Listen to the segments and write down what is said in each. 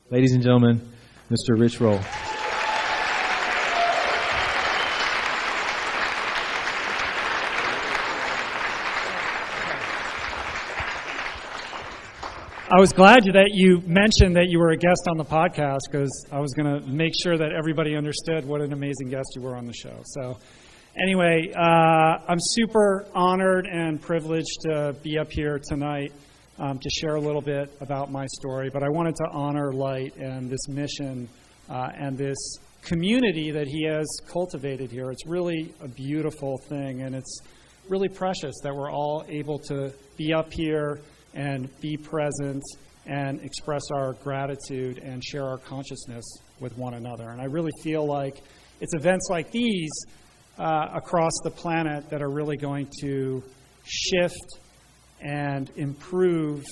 Ladies and gentlemen, Mr. Rich Roll. I was glad that you mentioned that you were a guest on the podcast, because I was going to make sure that everybody understood what an amazing guest you were on the show. So anyway, I'm super honored and privileged to be up here tonight to share a little bit about my story. But I wanted to honor Light and this mission and this community that he has cultivated here. It's really a beautiful thing, and it's really precious that we're all able to be up here and be present and express our gratitude and share our consciousness with one another. And I really feel like it's events like these across the planet that are really going to shift and improve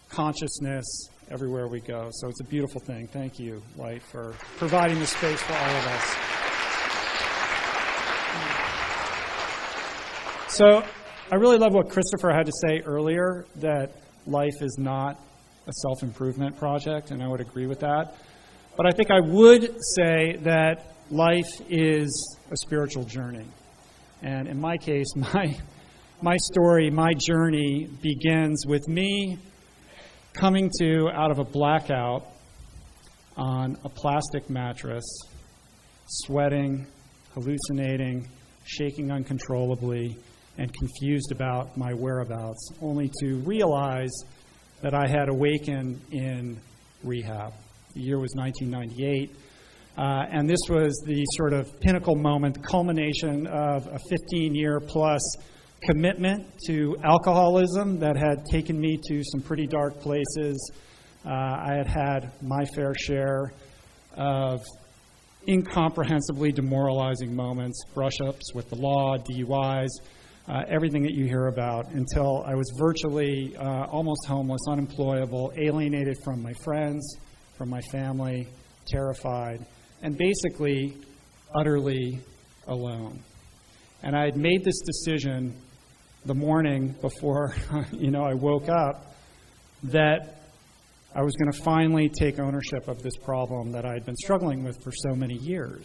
consciousness everywhere we go. So it's a beautiful thing. Thank you, Light, for providing the space for all of us. So I really love what Christopher had to say earlier, that life is not a self-improvement project, and I would agree with that. But I think I would say that life is a spiritual journey. And in my case, my story, my journey begins with me coming to out of a blackout on a plastic mattress, sweating, hallucinating, shaking uncontrollably, and confused about my whereabouts, only to realize that I had awakened in rehab. The year was 1998, and this was the sort of pinnacle moment, the culmination of a 15-year-plus commitment to alcoholism that had taken me to some pretty dark places. I had had my fair share of incomprehensibly demoralizing moments, brush-ups with the law, DUIs, everything that you hear about, until I was virtually almost homeless, unemployable, alienated from my friends, from my family, terrified, and basically utterly alone. And I had made this decision the morning before I woke up, that I was going to finally take ownership of this problem that I had been struggling with for so many years.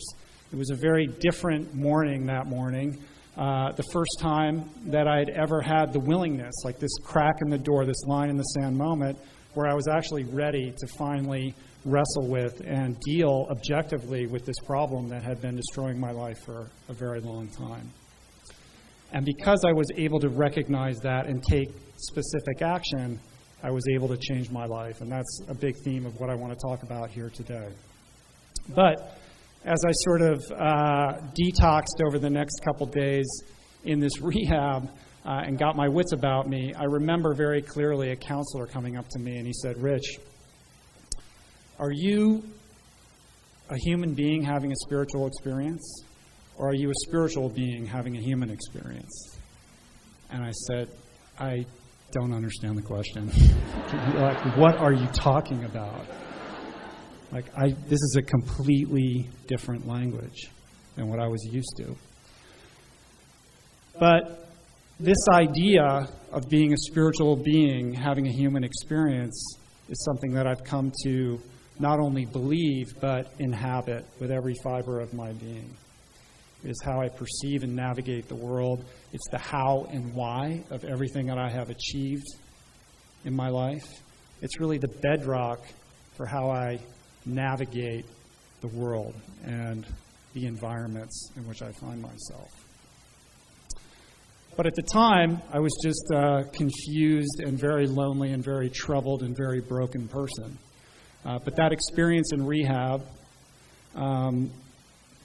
It was a very different morning that morning. The first time that I had ever had the willingness, like this crack in the door, this line in the sand moment, where I was actually ready to finally wrestle with and deal objectively with this problem that had been destroying my life for a very long time. And because I was able to recognize that and take specific action, I was able to change my life. And that's a big theme of what I want to talk about here today. But as I sort of detoxed over the next couple days in this rehab and got my wits about me, I remember very clearly a counselor coming up to me, and he said, "Rich, are you a human being having a spiritual experience, or are you a spiritual being having a human experience?" And I said, "I don't understand the question." Like, what are you talking about? This is a completely different language than what I was used to. But this idea of being a spiritual being, having a human experience, is something that I've come to not only believe, but inhabit with every fiber of my being. It is how I perceive and navigate the world. It's the how and why of everything that I have achieved in my life. It's really the bedrock for how I navigate the world and the environments in which I find myself. But at the time, I was just a confused and very lonely and very troubled and very broken person. But that experience in rehab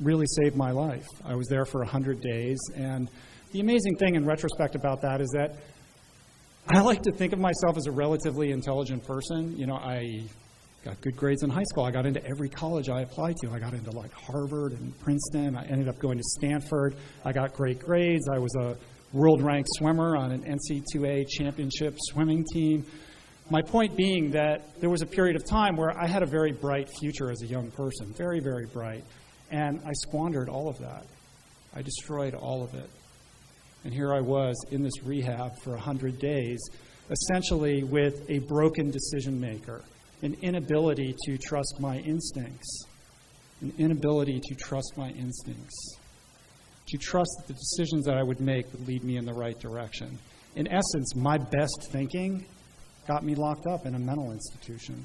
really saved my life. I was there for 100 days, and the amazing thing in retrospect about that is that I like to think of myself as a relatively intelligent person. I got good grades in high school. I got into every college I applied to. I got into Harvard and Princeton. I ended up going to Stanford. I got great grades. I was a world-ranked swimmer on an NCAA championship swimming team. My point being that there was a period of time where I had a very bright future as a young person, very, very bright, and I squandered all of that. I destroyed all of it. And here I was in this rehab for 100 days, essentially with a broken decision maker, an inability to trust my instincts, an inability to trust my instincts, to trust that the decisions that I would make would lead me in the right direction. In essence, my best thinking got me locked up in a mental institution.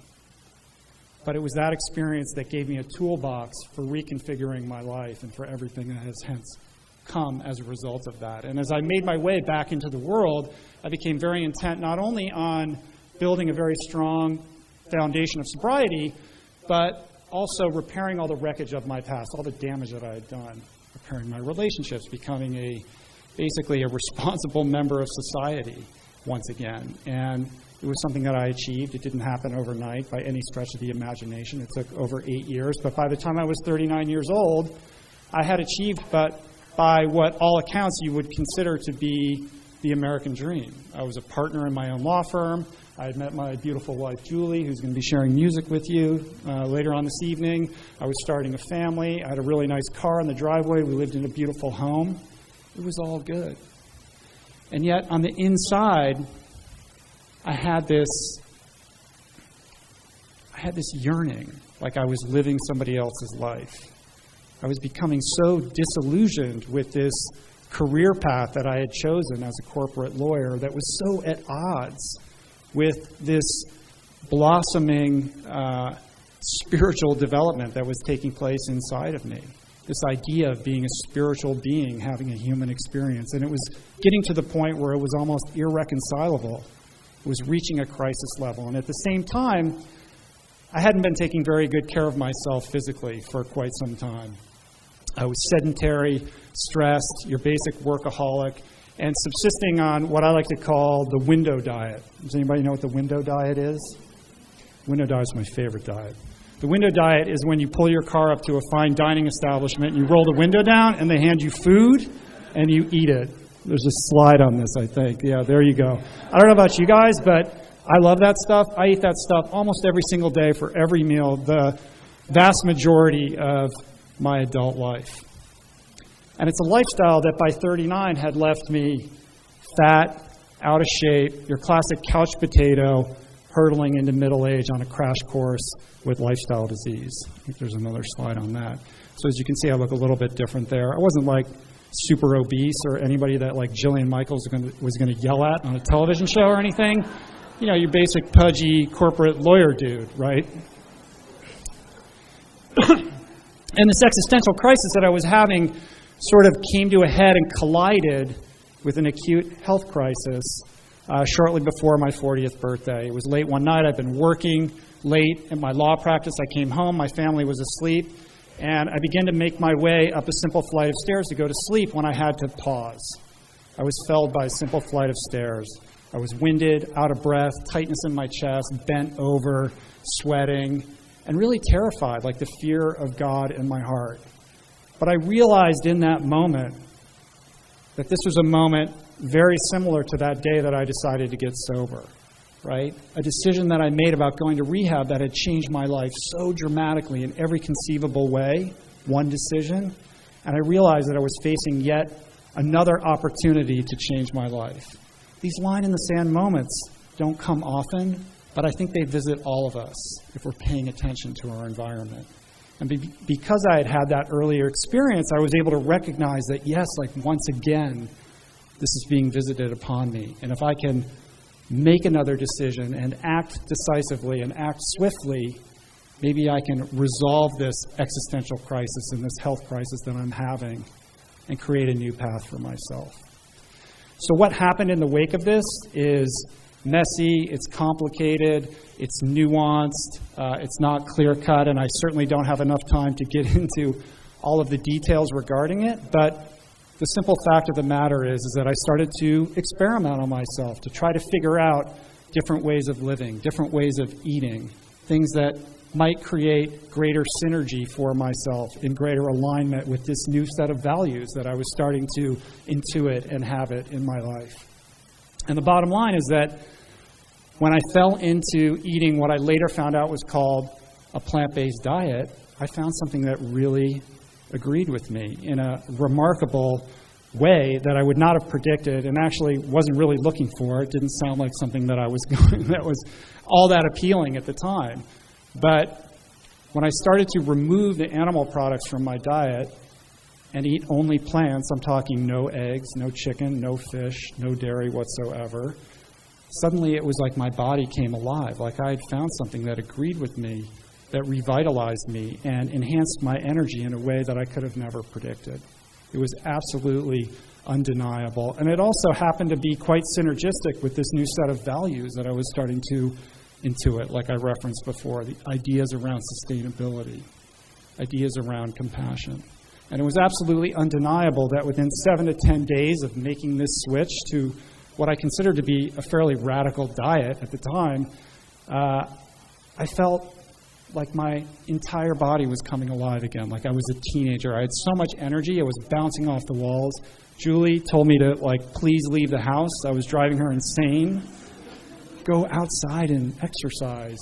But it was that experience that gave me a toolbox for reconfiguring my life and for everything that has hence come as a result of that. And as I made my way back into the world, I became very intent not only on building a very strong foundation of sobriety, but also repairing all the wreckage of my past, all the damage that I had done, repairing my relationships, becoming basically a responsible member of society once again. And it was something that I achieved. It didn't happen overnight by any stretch of the imagination. It took over 8 years. But by the time I was 39 years old, I had achieved, but by what all accounts you would consider to be the American dream. I was a partner in my own law firm. I had met my beautiful wife, Julie, who's going to be sharing music with you later on this evening. I was starting a family. I had a really nice car in the driveway. We lived in a beautiful home. It was all good. And yet, on the inside, I had this yearning, like I was living somebody else's life. I was becoming so disillusioned with this career path that I had chosen as a corporate lawyer that was so at odds with this blossoming spiritual development that was taking place inside of me. This idea of being a spiritual being, having a human experience. And it was getting to the point where it was almost irreconcilable. It was reaching a crisis level. And at the same time, I hadn't been taking very good care of myself physically for quite some time. I was sedentary, stressed, your basic workaholic, and subsisting on what I like to call the window diet. Does anybody know what the window diet is? Window diet is my favorite diet. The window diet is when you pull your car up to a fine dining establishment, you roll the window down, and they hand you food, and you eat it. There's a slide on this, I think. Yeah, there you go. I don't know about you guys, but I love that stuff. I eat that stuff almost every single day for every meal, the vast majority of my adult life. And it's a lifestyle that by 39 had left me fat, out of shape, your classic couch potato, hurtling into middle age on a crash course with lifestyle disease. I think there's another slide on that. So as you can see, I look a little bit different there. I wasn't like super obese or anybody that like Jillian Michaels was going to yell at on a television show or anything. You know, your basic pudgy corporate lawyer dude, right? And this existential crisis that I was having sort of came to a head and collided with an acute health crisis shortly before my 40th birthday. It was late one night. I'd been working late in my law practice. I came home. My family was asleep. And I began to make my way up a simple flight of stairs to go to sleep when I had to pause. I was felled by a simple flight of stairs. I was winded, out of breath, tightness in my chest, bent over, sweating, and really terrified, like the fear of God in my heart. But I realized in that moment that this was a moment very similar to that day that I decided to get sober, right? A decision that I made about going to rehab that had changed my life so dramatically in every conceivable way, one decision, and I realized that I was facing yet another opportunity to change my life. These line-in-the-sand moments don't come often, but I think they visit all of us if we're paying attention to our environment. And because I had had that earlier experience, I was able to recognize that, yes, like once again, this is being visited upon me. And if I can make another decision and act decisively and act swiftly, maybe I can resolve this existential crisis and this health crisis that I'm having and create a new path for myself. So what happened in the wake of this is messy, it's complicated, it's nuanced, it's not clear-cut, and I certainly don't have enough time to get into all of the details regarding it, but the simple fact of the matter is that I started to experiment on myself, to try to figure out different ways of living, different ways of eating, things that might create greater synergy for myself, in greater alignment with this new set of values that I was starting to intuit and habit in my life. And the bottom line is that when I fell into eating what I later found out was called a plant-based diet, I found something that really agreed with me in a remarkable way that I would not have predicted and actually wasn't really looking for. It didn't sound like something that I was going, that was all that appealing at the time. But when I started to remove the animal products from my diet and eat only plants, I'm talking no eggs, no chicken, no fish, no dairy whatsoever, suddenly it was like my body came alive, like I had found something that agreed with me, that revitalized me and enhanced my energy in a way that I could have never predicted. It was absolutely undeniable. And it also happened to be quite synergistic with this new set of values that I was starting to intuit, like I referenced before, the ideas around sustainability, ideas around compassion. And it was absolutely undeniable that within 7 to 10 days of making this switch to what I considered to be a fairly radical diet at the time, I felt like my entire body was coming alive again, like I was a teenager. I had so much energy, I was bouncing off the walls. Julie told me to, please leave the house. I was driving her insane. Go outside and exercise.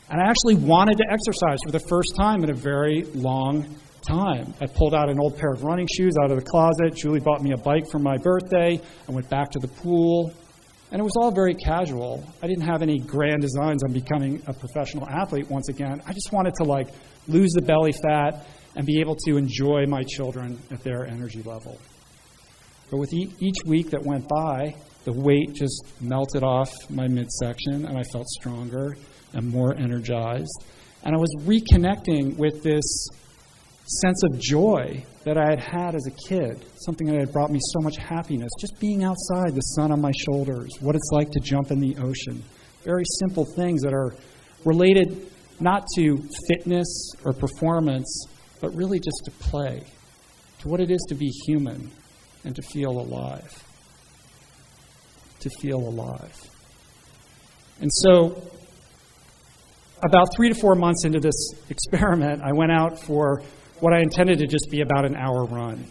And I actually wanted to exercise for the first time in a very long time. I pulled out an old pair of running shoes out of the closet. Julie bought me a bike for my birthday. I went back to the pool. And it was all very casual. I didn't have any grand designs on becoming a professional athlete once again. I just wanted to lose the belly fat and be able to enjoy my children at their energy level. But with each week that went by, the weight just melted off my midsection and I felt stronger and more energized. And I was reconnecting with this sense of joy that I had had as a kid, something that had brought me so much happiness, just being outside, the sun on my shoulders, what it's like to jump in the ocean. Very simple things that are related not to fitness or performance, but really just to play, to what it is to be human and to feel alive. To feel alive. And so, about 3 to 4 months into this experiment, I went out for what I intended to just be about an hour run.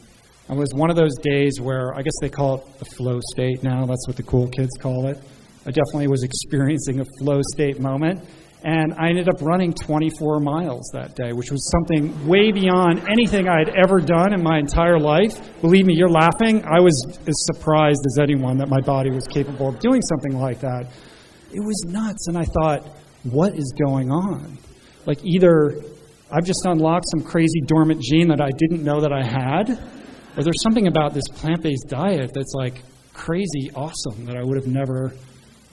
It was one of those days where, I guess they call it the flow state now. That's what the cool kids call it. I definitely was experiencing a flow state moment. And I ended up running 24 miles that day, which was something way beyond anything I had ever done in my entire life. Believe me, you're laughing. I was as surprised as anyone that my body was capable of doing something like that. It was nuts. And I thought, what is going on? Either I've just unlocked some crazy dormant gene that I didn't know that I had, or there's something about this plant-based diet that's crazy awesome that I would have never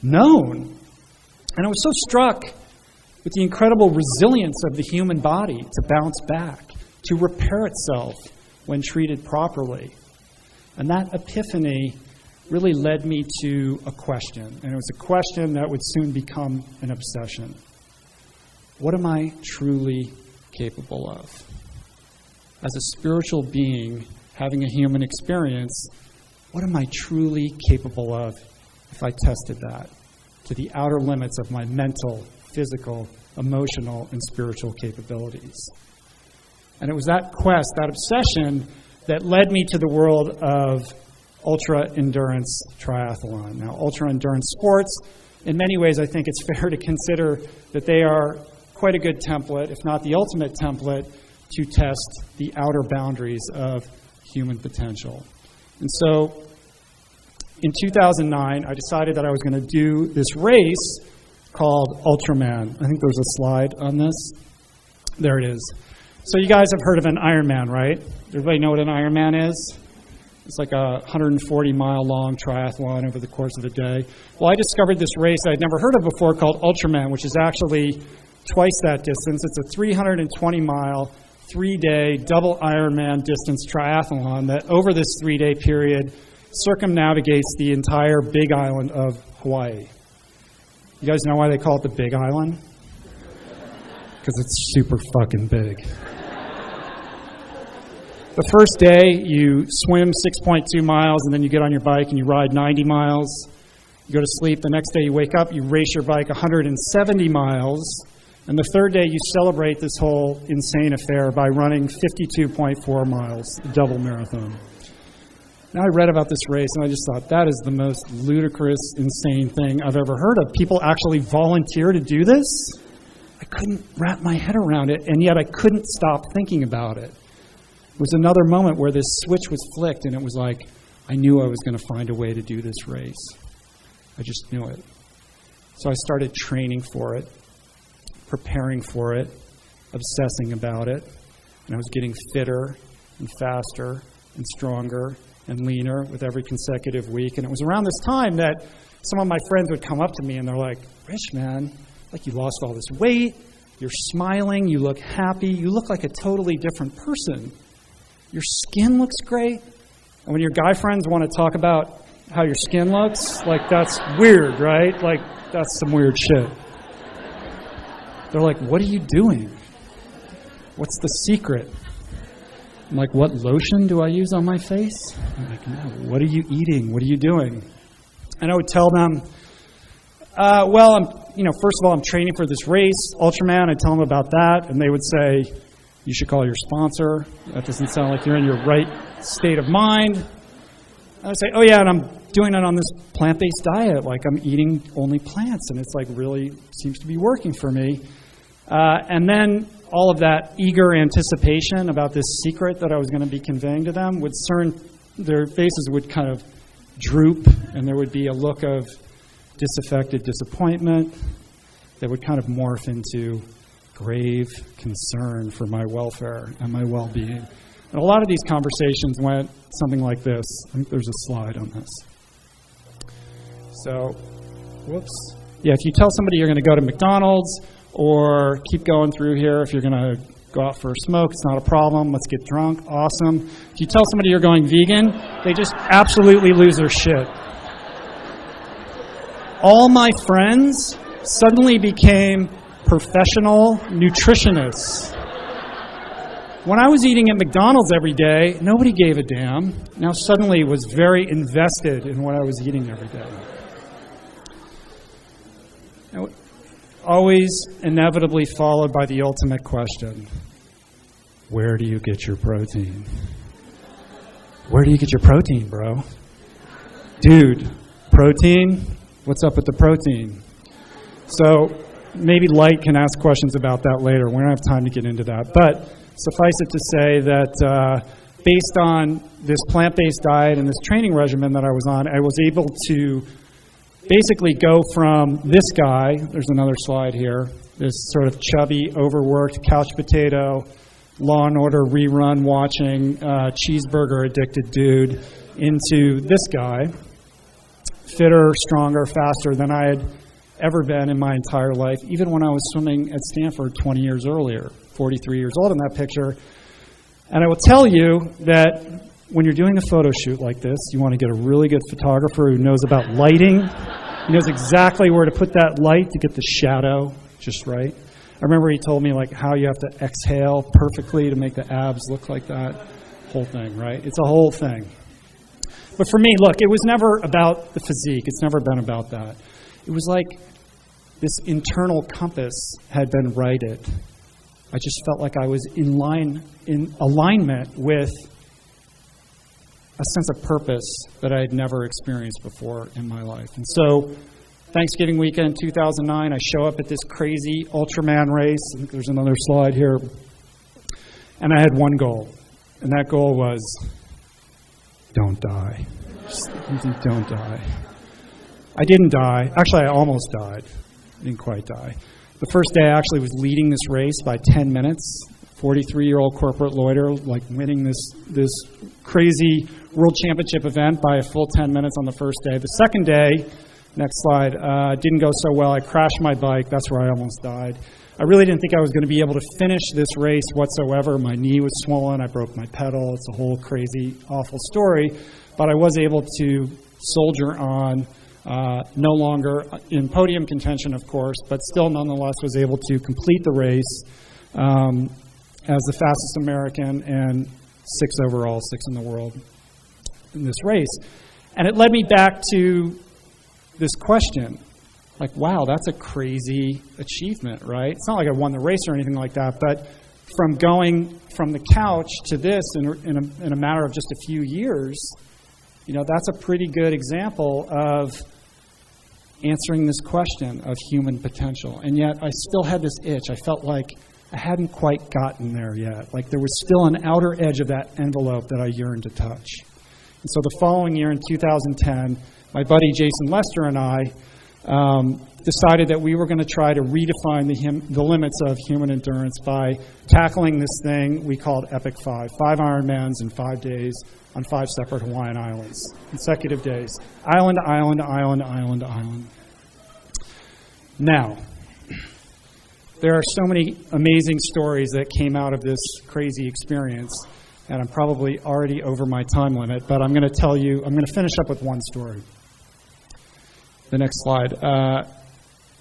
known. And I was so struck with the incredible resilience of the human body to bounce back, to repair itself when treated properly. And that epiphany really led me to a question, and it was a question that would soon become an obsession. What am I truly capable of? As a spiritual being having a human experience, what am I truly capable of if I tested that to the outer limits of my mental, physical, emotional, and spiritual capabilities? And it was that quest, that obsession, that led me to the world of ultra-endurance triathlon. Now, ultra-endurance sports, in many ways, I think it's fair to consider that they are quite a good template, if not the ultimate template, to test the outer boundaries of human potential. And so, in 2009, I decided that I was going to do this race called Ultraman. I think there's a slide on this. There it is. So you guys have heard of an Ironman, right? Everybody know what an Ironman is? It's like a 140-mile long triathlon over the course of a day. Well, I discovered this race I'd never heard of before called Ultraman, which is actually twice that distance. It's a 320-mile, 3-day double Ironman distance triathlon that over this 3-day period circumnavigates the entire big island of Hawaii. You guys know why they call it the Big Island? Because it's super fucking big. The first day, you swim 6.2 miles, and then you get on your bike and you ride 90 miles. You go to sleep. The next day, you wake up, you race your bike 170 miles. And the third day, you celebrate this whole insane affair by running 52.4 miles, the double marathon. Now, I read about this race, and I just thought, that is the most ludicrous, insane thing I've ever heard of. People actually volunteer to do this? I couldn't wrap my head around it, and yet I couldn't stop thinking about it. It was another moment where this switch was flicked, and it was like, I knew I was going to find a way to do this race. I just knew it. So I started training for it, preparing for it, obsessing about it, and I was getting fitter and faster and stronger and leaner with every consecutive week. And it was around this time that some of my friends would come up to me and they're like, Rich, man, like you lost all this weight, you're smiling, you look happy, you look like a totally different person. Your skin looks great. And when your guy friends want to talk about how your skin looks, like that's weird, right? Like that's some weird shit. They're like, what are you doing? What's the secret? I'm like, what lotion do I use on my face? I'm like, no, what are you eating? What are you doing? And I would tell them, first of all, I'm training for this race, Ultraman. I'd tell them about that, and they would say, you should call your sponsor. That doesn't sound like you're in your right state of mind. And I'd say, oh yeah, and I'm doing it on this plant-based diet. Like I'm eating only plants, and it's like really seems to be working for me. And then all of that eager anticipation about this secret that I was going to be conveying to them would their faces would kind of droop, and there would be a look of disaffected disappointment that would kind of morph into grave concern for my welfare and my well-being. And a lot of these conversations went something like this. I think there's a slide on this. So, whoops. Yeah, if you tell somebody you're going to go to McDonald's or keep going through here, if you're going to go out for a smoke, it's not a problem. Let's get drunk. Awesome. If you tell somebody you're going vegan, they just absolutely lose their shit. All my friends suddenly became professional nutritionists. When I was eating at McDonald's every day, nobody gave a damn. Now suddenly was very invested in what I was eating every day. Now, always inevitably followed by the ultimate question. Where do you get your protein? Where do you get your protein, bro? Dude, protein? What's up with the protein? So maybe Light can ask questions about that later. We don't have time to get into that. But suffice it to say that based on this plant-based diet and this training regimen that I was on, I was able to basically go from this guy, there's another slide here, this sort of chubby, overworked, couch potato, Law and Order rerun watching, cheeseburger addicted dude, into this guy, fitter, stronger, faster than I had ever been in my entire life, even when I was swimming at Stanford 20 years earlier, 43 years old in that picture. And I will tell you that when you're doing a photo shoot like this, you want to get a really good photographer who knows about lighting. He knows exactly where to put that light to get the shadow just right. I remember he told me like how you have to exhale perfectly to make the abs look like that. Whole thing, right? It's a whole thing. But for me, look, it was never about the physique. It's never been about that. It was like this internal compass had been righted. I just felt like I was in alignment with a sense of purpose that I had never experienced before in my life. And so, Thanksgiving weekend 2009, I show up at this crazy Ultraman race. I think there's another slide here. And I had one goal. And that goal was, don't die. Just don't die. I didn't die. Actually, I almost died. I didn't quite die. The first day I actually was leading this race by 10 minutes. 43-year-old corporate loiter, like winning this crazy world championship event by a full 10 minutes on the first day. The second day, next slide, didn't go so well. I crashed my bike. That's where I almost died. I really didn't think I was going to be able to finish this race whatsoever. My knee was swollen. I broke my pedal. It's a whole crazy, awful story. But I was able to soldier on, no longer in podium contention, of course, but still nonetheless was able to complete the race as the fastest American and sixth overall, sixth in the world in this race. And it led me back to this question, like, wow, that's a crazy achievement, right? It's not like I won the race or anything like that, but from going from the couch to this in a matter of just a few years, you know, that's a pretty good example of answering this question of human potential. And yet I still had this itch. I felt like I hadn't quite gotten there yet. Like there was still an outer edge of that envelope that I yearned to touch. And so the following year in 2010, my buddy Jason Lester and I decided that we were going to try to redefine the limits of human endurance by tackling this thing we called Epic 5 Ironmans in 5 days on 5 separate Hawaiian islands, consecutive days, island to island to island to island to island. Now, there are so many amazing stories that came out of this crazy experience, and I'm probably already over my time limit, but I'm going to finish up with one story. The next slide.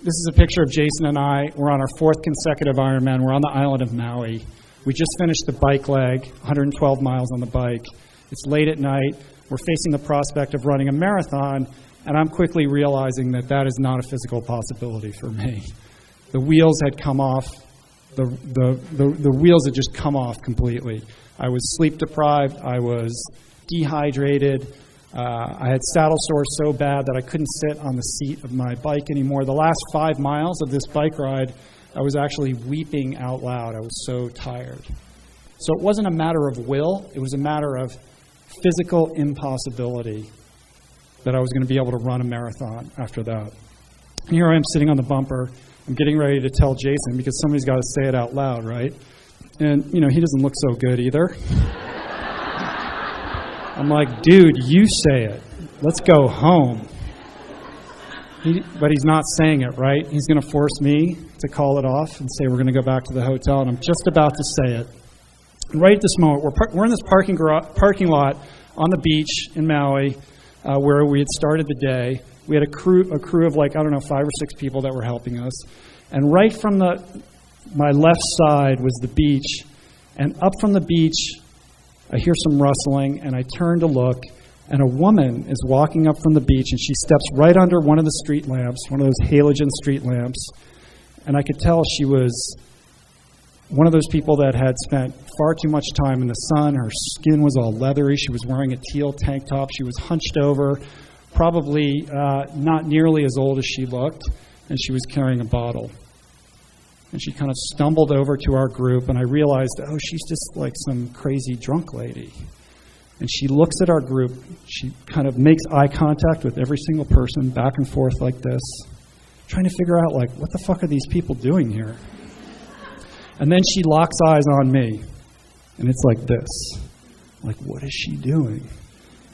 This is a picture of Jason and I. We're on our 4th consecutive Ironman. We're on the island of Maui. We just finished the bike leg, 112 miles on the bike. It's late at night. We're facing the prospect of running a marathon, and I'm quickly realizing that that is not a physical possibility for me. The wheels had come off. The wheels had just come off completely. I was sleep deprived. I was dehydrated. I had saddle sores so bad that I couldn't sit on the seat of my bike anymore. The last 5 miles of this bike ride, I was actually weeping out loud. I was so tired. So it wasn't a matter of will. It was a matter of physical impossibility that I was going to be able to run a marathon after that. And here I am sitting on the bumper. I'm getting ready to tell Jason because somebody's got to say it out loud, right? And, he doesn't look so good either. I'm like, dude, you say it. Let's go home. But he's not saying it, right? He's going to force me to call it off and say we're going to go back to the hotel, and I'm just about to say it. And right at this moment, we're in this parking lot on the beach in Maui where we had started the day. We had a crew of 5 or 6 people that were helping us. And right from my left side was the beach, and up from the beach, I hear some rustling, and I turn to look, and a woman is walking up from the beach, and she steps right under one of the street lamps, one of those halogen street lamps, and I could tell she was one of those people that had spent far too much time in the sun. Her skin was all leathery. She was wearing a teal tank top. She was hunched over, probably not nearly as old as she looked, and she was carrying a bottle. And she kind of stumbled over to our group, and I realized, she's just like some crazy drunk lady. And she looks at our group. She kind of makes eye contact with every single person, back and forth like this, trying to figure out, what the fuck are these people doing here? And then she locks eyes on me, and it's like this. What is she doing?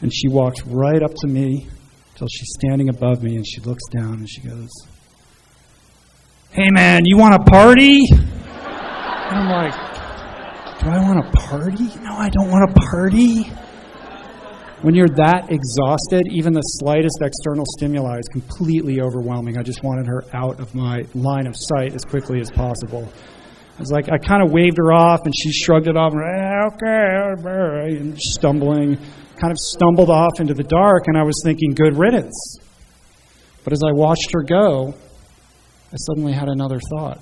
And she walks right up to me till she's standing above me, and she looks down, and she goes, "Hey, man, you want to party?" And I'm like, do I want to party? No, I don't want to party. When you're that exhausted, even the slightest external stimuli is completely overwhelming. I just wanted her out of my line of sight as quickly as possible. I kind of waved her off, and she shrugged it off, and okay, and stumbling, kind of stumbled off into the dark, and I was thinking, good riddance. But as I watched her go, I suddenly had another thought.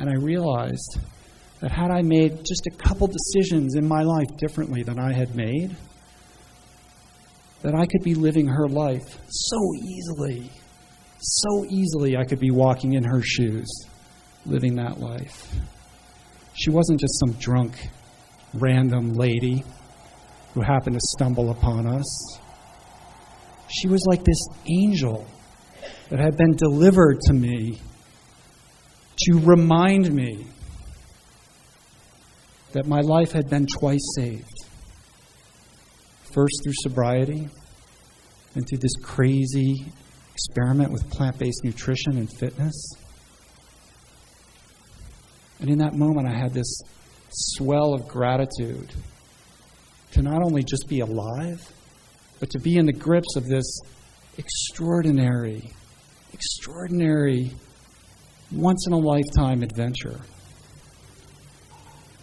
And I realized that had I made just a couple decisions in my life differently than I had made, that I could be living her life so easily I could be walking in her shoes, living that life. She wasn't just some drunk, random lady who happened to stumble upon us. She was like this angel that had been delivered to me to remind me that my life had been twice saved. First through sobriety, and through this crazy experiment with plant-based nutrition and fitness. And in that moment, I had this swell of gratitude to not only just be alive, but to be in the grips of this extraordinary, once-in-a-lifetime adventure.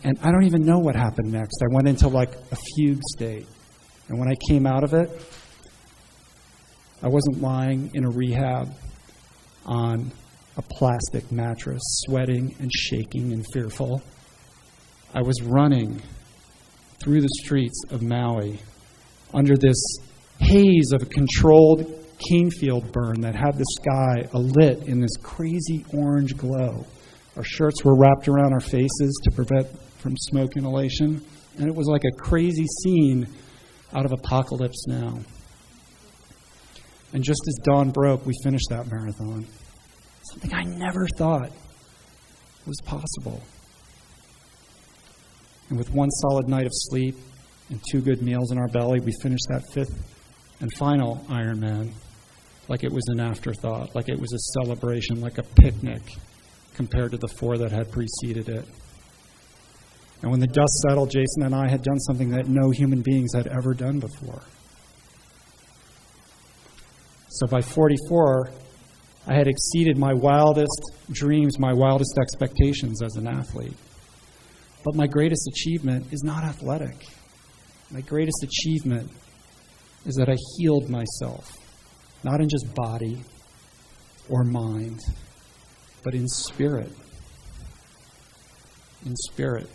And I don't even know what happened next. I went into a fugue state. And when I came out of it, I wasn't lying in a rehab on a plastic mattress, sweating and shaking and fearful. I was running through the streets of Maui under this haze of a controlled cane field burn that had the sky alit in this crazy orange glow. Our shirts were wrapped around our faces to prevent from smoke inhalation. And it was like a crazy scene out of Apocalypse Now. And just as dawn broke, we finished that marathon. Something I never thought was possible. And with one solid night of sleep and 2 good meals in our belly, we finished that 5th and final Ironman like it was an afterthought, like it was a celebration, like a picnic compared to the 4 that had preceded it. And when the dust settled, Jason and I had done something that no human beings had ever done before. So by 44, I had exceeded my wildest dreams, my wildest expectations as an athlete. But my greatest achievement is not athletic. My greatest achievement is that I healed myself, not in just body or mind, but in spirit. In spirit.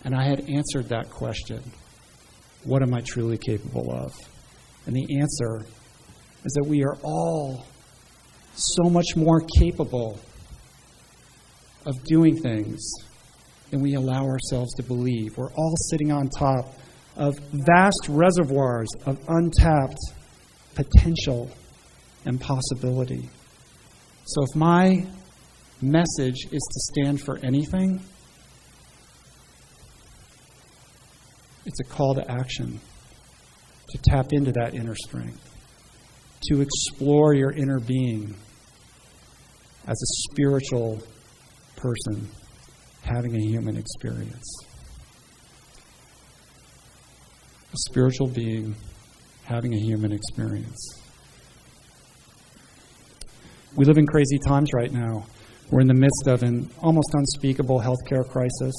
And I had answered that question, what am I truly capable of? And the answer is that we are all so much more capable of doing things than we allow ourselves to believe. We're all sitting on top of vast reservoirs of untapped potential and possibility. So if my message is to stand for anything, it's a call to action, to tap into that inner strength, to explore your inner being as a spiritual person having a human experience. A spiritual being having a human experience. We live in crazy times right now. We're in the midst of an almost unspeakable healthcare crisis,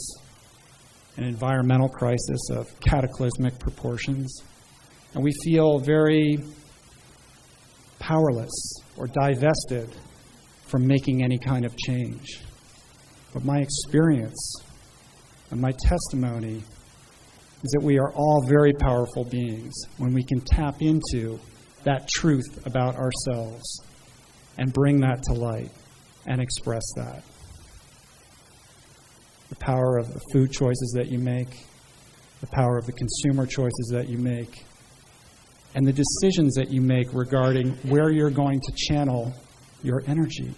an environmental crisis of cataclysmic proportions, and we feel very powerless or divested from making any kind of change. But my experience and my testimony is that we are all very powerful beings when we can tap into that truth about ourselves and bring that to light and express that. The power of the food choices that you make, the power of the consumer choices that you make, and the decisions that you make regarding where you're going to channel your energy.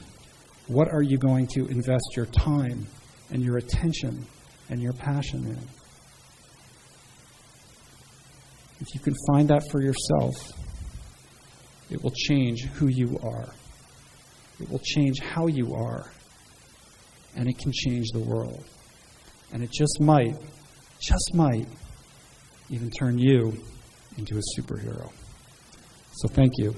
What are you going to invest your time and your attention and your passion in? If you can find that for yourself, it will change who you are. It will change how you are. And it can change the world. And it just might even turn you into a superhero. So thank you.